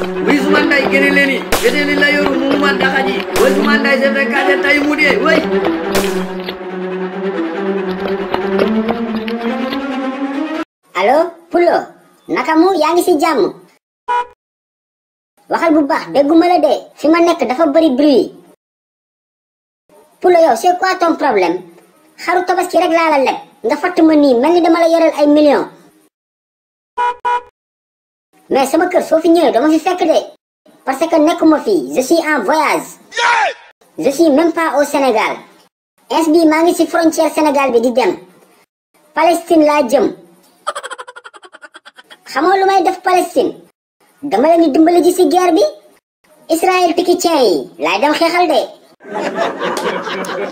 Oui, Soumandai, Généleni, Généli Layoru, Mouman Dakaji, oui, Soumandai, c'est vrai qu'à taille moudé, oui. Allo, Pulo, Nakamu, yaa ngi ci jàmm. Waxal bu baax, dégguma la de, fi ma nekk dafa bari bruit. Pulo yow, c'est quoi ton problème? Xaru tabaski rek laa la leb, nga fatt ma nii, mel ni dama la yoreel ay millions. Mais sama kër soo fi ñëwee dama fi fekk de. Parce que nekkuma fii, je suis en voyage. Je suis même pas au Sénégal. Ins bi maa ngi ci frontière Sénégal bi di dem. Palestine laa jëm. Xamoo lu may def Palestine? Dama leen di dimbali ji ci guerre bi. Israël pikicien yi laay dem xeexal de.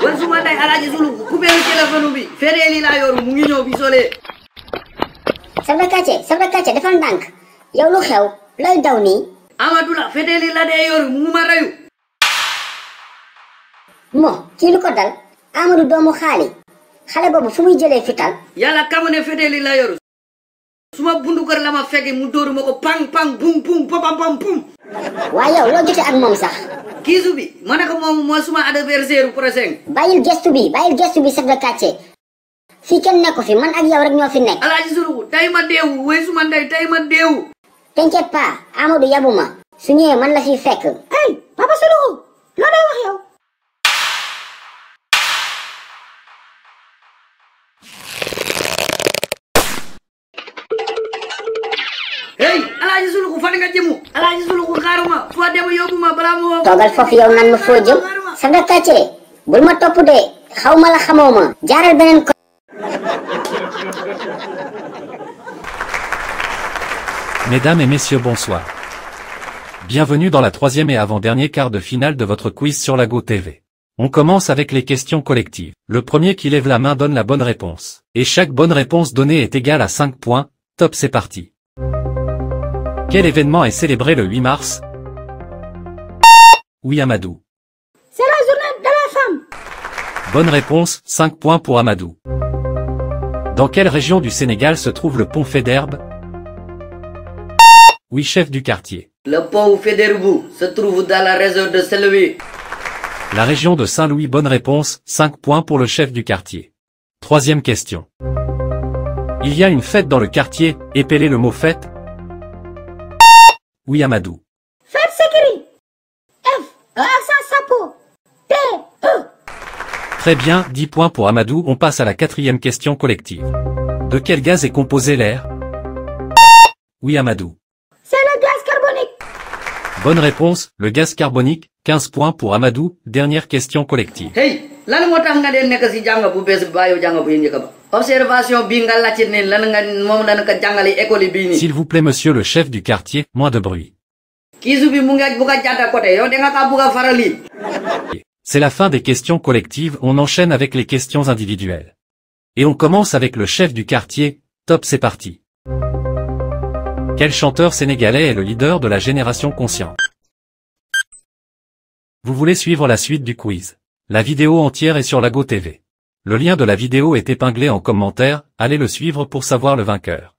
Wan Soumandai Alaaji Sulu coupé le téléphone bi. Fédéli Layoru mu ngi ñëw bi solee. Chef de quartier defal ndànk. Yow lu xew looy daw nii. Amadou la Fédéli la dee yoru mu ma rayu. Mo kii lu ko dal. Amadou doomu xaali. Xale boobu fu muy jëlee fital. Yàlla kamu ne Fédéli la yoru. Suma bundu kër la ma fekk mu dóoru ma ko pang pang pum pum pam pam pum. Waaye yow loo jotee ak moom sax. Kiisu bi ma ne ko moom mooy suma adversaire prochain. bàyyil gestu bi chef de quartier. fii kenn nekku fi man ak yow rek ñoo fi nekk. Alaaji Sulu tay ma deewu wey Soumandai tay ma deewu. T'inquiète pas Amadou yabuma su ñëwee man la fiy fekk. Hey Papa Sulu loo lay wax yow. Hey Alaaji Sulu fan nga jëmu. Alaaji Sulu xaaruma foo dem yóbbu ma balaa ma woo. toogal foofu yow nan ma foo jëm. chef de quartier bul ma topp de xaw ma la xamoo ma. jaaral beneen ko. Mesdames et messieurs, bonsoir. Bienvenue dans la troisième et avant-dernier quart de finale de votre quiz sur la Go TV. On commence avec les questions collectives. Le premier qui lève la main donne la bonne réponse. Et chaque bonne réponse donnée est égale à 5 points. Top, c'est parti. Quel événement est célébré le 8 mars? Oui, Amadou. C'est la journée de la femme. Bonne réponse, 5 points pour Amadou. Dans quelle région du Sénégal se trouve le pont Faidherbe? Oui, chef du quartier. Le pont Faidherbe se trouve dans la région de Saint-Louis. La région de Saint-Louis, bonne réponse, 5 points pour le chef du quartier. Troisième question. Il y a une fête dans le quartier, épellez le mot fête. Oui, Amadou. Fête sécurité. F accent sapo. T E. Très bien, 10 points pour Amadou. On passe à la quatrième question collective. De quel gaz est composé l'air? Oui, Amadou. C'est le gaz carbonique. Bonne réponse, le gaz carbonique, 15 points pour Amadou. Dernière question collective. Hey lan moo tax nga dee nekk si jàng bu bees bi bàyyi jàng bu njëkk ba. Observation bi nga laajte ne lan nga moom dana ko jàngale école bii nii. S'il vous plaît, monsieur le chef du quartier, moins de bruit. Kiisu bi mu ngi bugg a jàdd côté yow da nga kaa bugg a farali. C'est la fin des questions collectives, on enchaîne avec les questions individuelles. Et on commence avec le chef du quartier. Top, c'est parti. Quel chanteur sénégalais est le leader de la génération consciente? Vous voulez suivre la suite du quiz? La vidéo entière est sur la Go TV. Le lien de la vidéo est épinglé en commentaire, allez le suivre pour savoir le vainqueur.